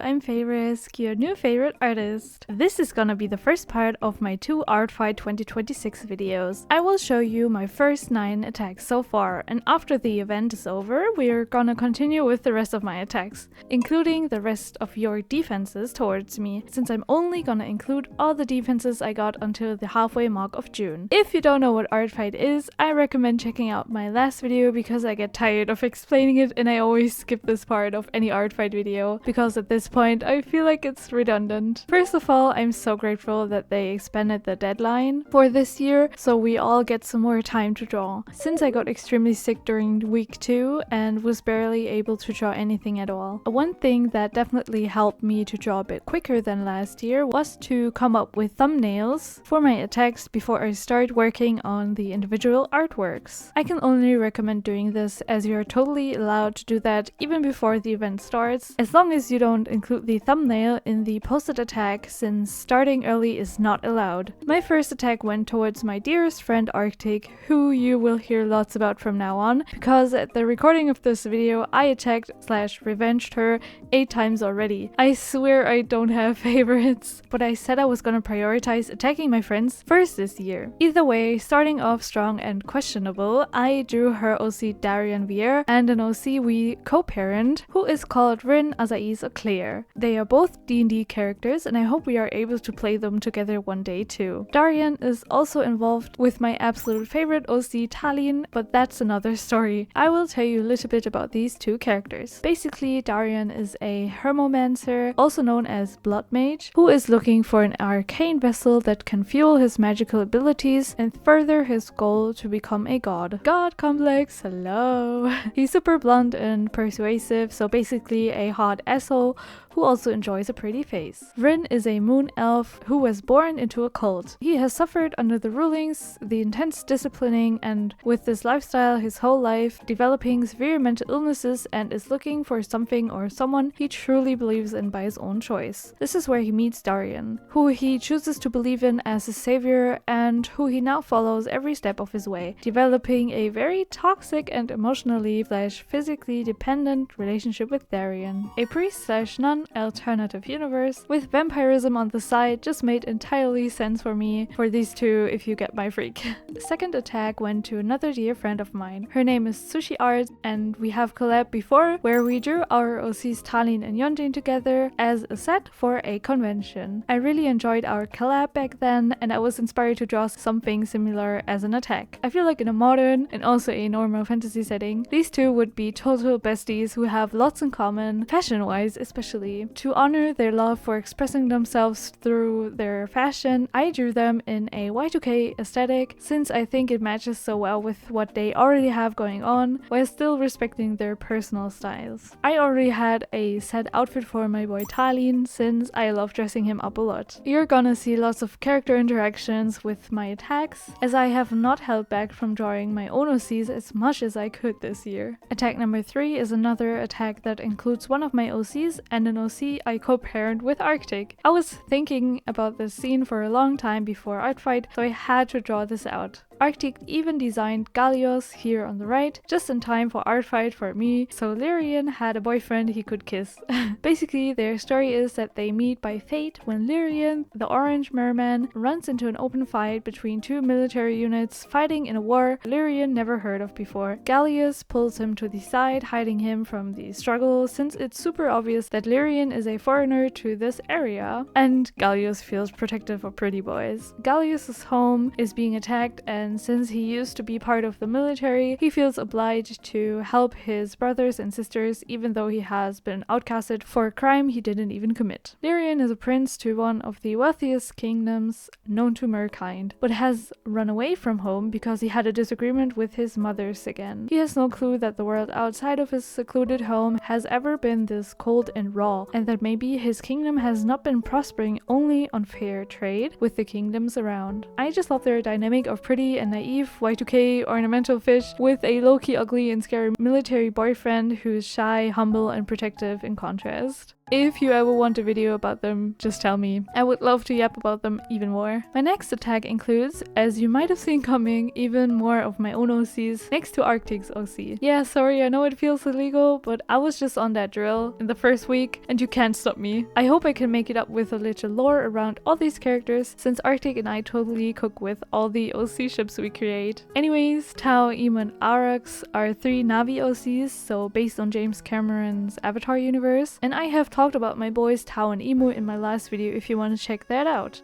I'm Faerisk, your new favorite artist. This is gonna be the first part of my 2 Artfight 2026 videos. I will show you my first 9 attacks so far, and after the event is over, we're gonna continue with the rest of my attacks, including the rest of your defenses towards me, since I'm only gonna include all the defenses I got until the halfway mark of June. If you don't know what Artfight is, I recommend checking out my last video because I get tired of explaining it and I always skip this part of any Artfight video because at this point I feel like it's redundant. First of all, I'm so grateful that they expanded the deadline for this year so we all get some more time to draw. Since I got extremely sick during week 2 and was barely able to draw anything at all. One thing that definitely helped me to draw a bit quicker than last year was to come up with thumbnails for my attacks before I start working on the individual artworks. I can only recommend doing this as you're totally allowed to do that even before the event starts, as long as you don't include the thumbnail in the posted attack, since starting early is not allowed. My first attack went towards my dearest friend Arctic, who you will hear lots about from now on, because at the recording of this video I attacked/revenged her 8 times already. I swear I don't have favorites, but I said I was gonna prioritize attacking my friends first this year. Either way, starting off strong and questionable, I drew her OC Darian Vier and an OC we co-parent, who is called Rin Azaiz Oclair. They are both D&D characters and I hope we are able to play them together one day too. Darian is also involved with my absolute favorite OC Talin, but that's another story. I will tell you a little bit about these 2 characters. Basically, Darian is a hermomancer, also known as Blood Mage, who is looking for an arcane vessel that can fuel his magical abilities and further his goal to become a god. God complex, hello! He's super blunt and persuasive, so basically a hot asshole who also enjoys a pretty face. Rin is a moon elf who was born into a cult. He has suffered under the rulings, the intense disciplining, and with this lifestyle his whole life, developing severe mental illnesses and is looking for something or someone he truly believes in by his own choice. This is where he meets Darian, who he chooses to believe in as his savior and who he now follows every step of his way, developing a very toxic and emotionally/physically dependent relationship with Darian. A priest/nun alternative universe with vampirism on the side just made entirely sense for me for these 2 if you get my freak. The second attack went to another dear friend of mine. Her name is Sushi Art and we have collabed before where we drew our OCs Talin and Yonjin together as a set for a convention. I really enjoyed our collab back then and I was inspired to draw something similar as an attack. I feel like in a modern and also a normal fantasy setting, these 2 would be total besties who have lots in common, fashion-wise especially. To honor their love for expressing themselves through their fashion, I drew them in a Y2K aesthetic since I think it matches so well with what they already have going on while still respecting their personal styles. I already had a set outfit for my boy Talin since I love dressing him up a lot. You're gonna see lots of character interactions with my attacks, as I have not held back from drawing my own OCs as much as I could this year. Attack number 3 is another attack that includes one of my OCs and an OC I co-parent with Arctic. I was thinking about this scene for a long time before Artfight, so I had to draw this out. Arctic even designed Gallios here on the right, just in time for Artfight for me, so Lyrian had a boyfriend he could kiss. Basically, their story is that they meet by fate when Lyrian, the orange merman, runs into an open fight between 2 military units fighting in a war Lyrian never heard of before. Gallios pulls him to the side, hiding him from the struggle since it's super obvious that Lyrian is a foreigner to this area, and Gallios feels protective of pretty boys. Gallios' home is being attacked and since he used to be part of the military, he feels obliged to help his brothers and sisters even though he has been outcasted for a crime he didn't even commit. Lyrian is a prince to one of the wealthiest kingdoms known to merkind, but has run away from home because he had a disagreement with his mothers again. He has no clue that the world outside of his secluded home has ever been this cold and raw, and that maybe his kingdom has not been prospering only on fair trade with the kingdoms around. I just love their dynamic of pretty bubbly and naive Y2K ornamental fish with a low-key ugly and scary military boyfriend who's shy, humble, and protective in contrast. If you ever want a video about them, just tell me. I would love to yap about them even more. My next attack includes, as you might have seen coming, even more of my own OCs next to Arctic's OC. Yeah, sorry, I know it feels illegal, but I was just on that drill in the first week and you can't stop me. I hope I can make it up with a little lore around all these characters, since Arctic and I totally cook with all the OC ships we create. Anyways, Tao, Emu, and Arax are 3 Navi OCs, so based on James Cameron's Avatar universe, and I have talked about my boys Tao and Emu in my last video if you want to check that out.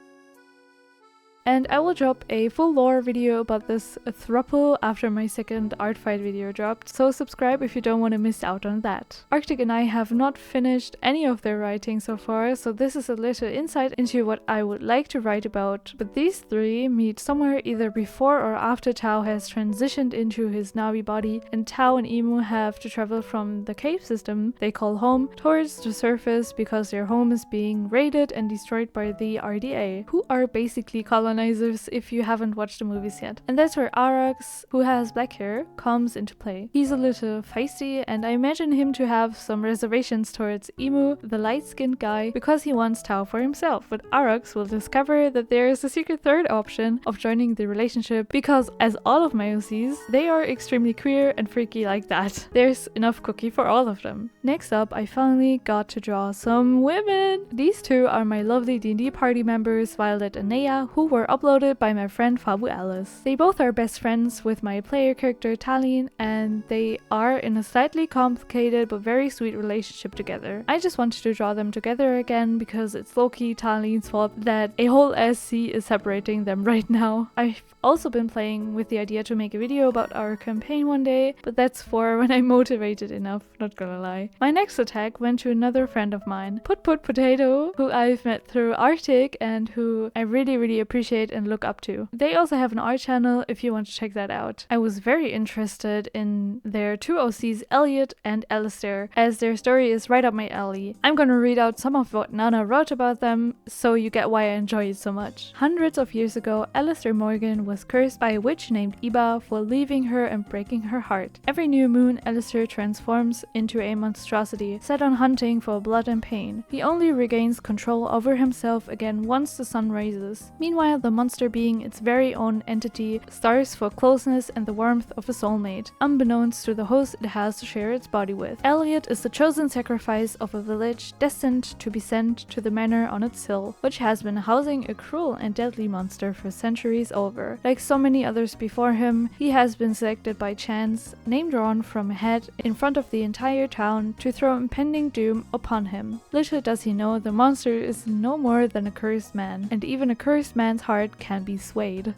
And I will drop a full lore video about this throuple after my second Artfight video dropped, so subscribe if you don't want to miss out on that. Arctic and I have not finished any of their writing so far, so this is a little insight into what I would like to write about, but these 3 meet somewhere either before or after Tao has transitioned into his Navi body, and Tao and Emu have to travel from the cave system they call home towards the surface because their home is being raided and destroyed by the RDA, who are basically colonizers if you haven't watched the movies yet. And that's where Arax, who has black hair, comes into play. He's a little feisty, and I imagine him to have some reservations towards Emu, the light-skinned guy, because he wants Tao for himself. But Arax will discover that there is a secret third option of joining the relationship, because as all of my OCs, they are extremely queer and freaky like that. There's enough cookie for all of them. Next up, I finally got to draw some women! These 2 are my lovely D&D party members, Violet and Naya, who were uploaded by my friend Fabu Alice. They both are best friends with my player character Talene, and they are in a slightly complicated but very sweet relationship together. I just wanted to draw them together again because it's low-key Talene's fault that a whole SC is separating them right now. I've also been playing with the idea to make a video about our campaign one day, but that's for when I'm motivated enough, not gonna lie. My next attack went to another friend of mine, Put Potato, who I've met through Arctic and who I really appreciate and look up to. They also have an art channel if you want to check that out. I was very interested in their 2 OCs, Elliot and Alistair, as their story is right up my alley. I'm gonna read out some of what Nana wrote about them so you get why I enjoy it so much. Hundreds of years ago, Alistair Morgan was cursed by a witch named Iba for leaving her and breaking her heart. Every new moon, Alistair transforms into a monstrosity, set on hunting for blood and pain. He only regains control over himself again once the sun rises. Meanwhile, the monster, being its very own entity, starves for closeness and the warmth of a soulmate, unbeknownst to the host it has to share its body with. Elliot is the chosen sacrifice of a village destined to be sent to the manor on its hill, which has been housing a cruel and deadly monster for centuries over. Like so many others before him, he has been selected by chance, name-drawn from a head in front of the entire town to throw impending doom upon him. Little does he know the monster is no more than a cursed man, and even a cursed man's heart can be swayed.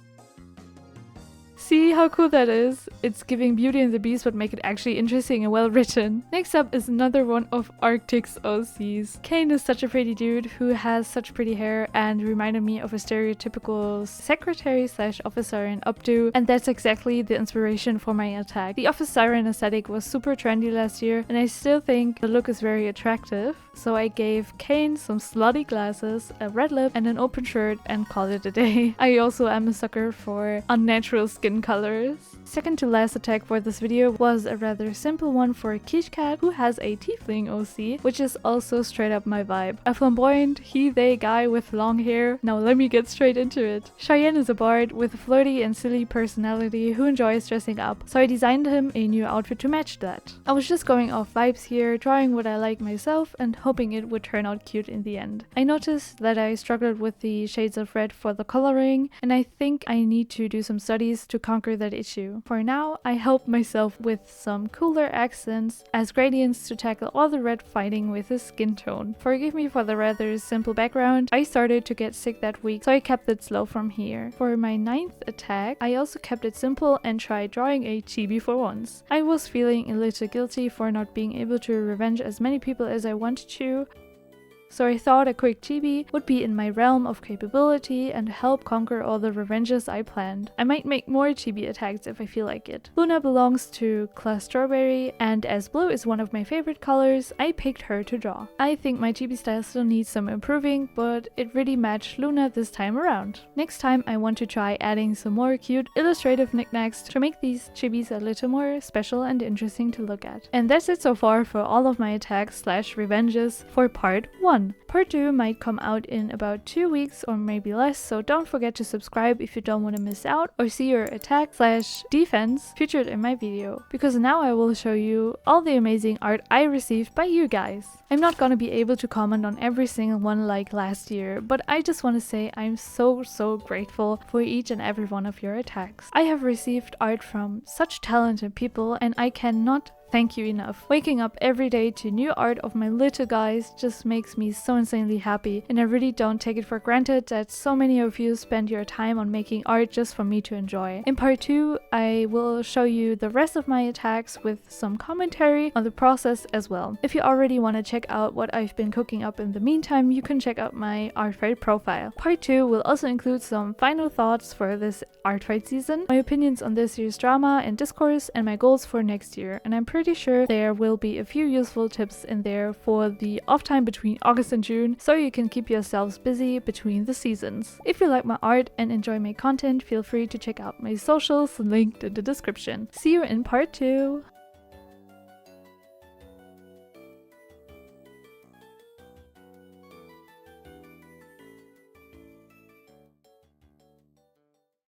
See how cool that is? It's giving Beauty and the Beast but make it actually interesting and well written. Next up is another one of Arctic's OCs. Kane is such a pretty dude who has such pretty hair and reminded me of a stereotypical secretary slash office siren updo, and that's exactly the inspiration for my attack. The office siren aesthetic was super trendy last year and I still think the look is very attractive, so I gave Kane some slutty glasses, a red lip and an open shirt and called it a day. I also am a sucker for unnatural skin colors. Second to last attack for this video was a rather simple one for Kishkat, who has a tiefling OC, which is also straight up my vibe. A flamboyant he-they guy with long hair. Now let me get straight into it. Cheyenne is a bard with a flirty and silly personality who enjoys dressing up, so I designed him a new outfit to match that. I was just going off vibes here, drawing what I like myself and hoping it would turn out cute in the end. I noticed that I struggled with the shades of red for the coloring, and I think I need to do some studies to conquer that issue. For now, I helped myself with some cooler accents as gradients to tackle all the red fighting with his skin tone. Forgive me for the rather simple background. I started to get sick that week, so I kept it slow from here. For my 9th attack, I also kept it simple and tried drawing a chibi for once. I was feeling a little guilty for not being able to revenge as many people as I wanted to, So I thought a quick chibi would be in my realm of capability and help conquer all the revenges I planned. I might make more chibi attacks if I feel like it. Luna belongs to class Strawberry, and as blue is one of my favorite colors, I picked her to draw. I think my chibi style still needs some improving, but it really matched Luna this time around. Next time I want to try adding some more cute illustrative knickknacks to make these chibis a little more special and interesting to look at. And that's it so far for all of my attacks / revenges for part 1. Part 2 might come out in about 2 weeks or maybe less, so don't forget to subscribe if you don't want to miss out or see your attack / defense featured in my video, because now I will show you all the amazing art I received by you guys. I'm not gonna be able to comment on every single one like last year, but I just want to say I'm so grateful for each and every one of your attacks. I have received art from such talented people and I cannot thank you enough. Waking up every day to new art of my little guys just makes me so insanely happy, and I really don't take it for granted that so many of you spend your time on making art just for me to enjoy. In part 2, I will show you the rest of my attacks with some commentary on the process as well. If you already want to check out what I've been cooking up in the meantime, you can check out my Artfight profile. Part 2 will also include some final thoughts for this Artfight season, my opinions on this year's drama and discourse, and my goals for next year, and I'm pretty sure there will be a few useful tips in there for the off time between August and June, so you can keep yourselves busy between the seasons. If you like my art and enjoy my content, feel free to check out my socials linked in the description. See you in part 2!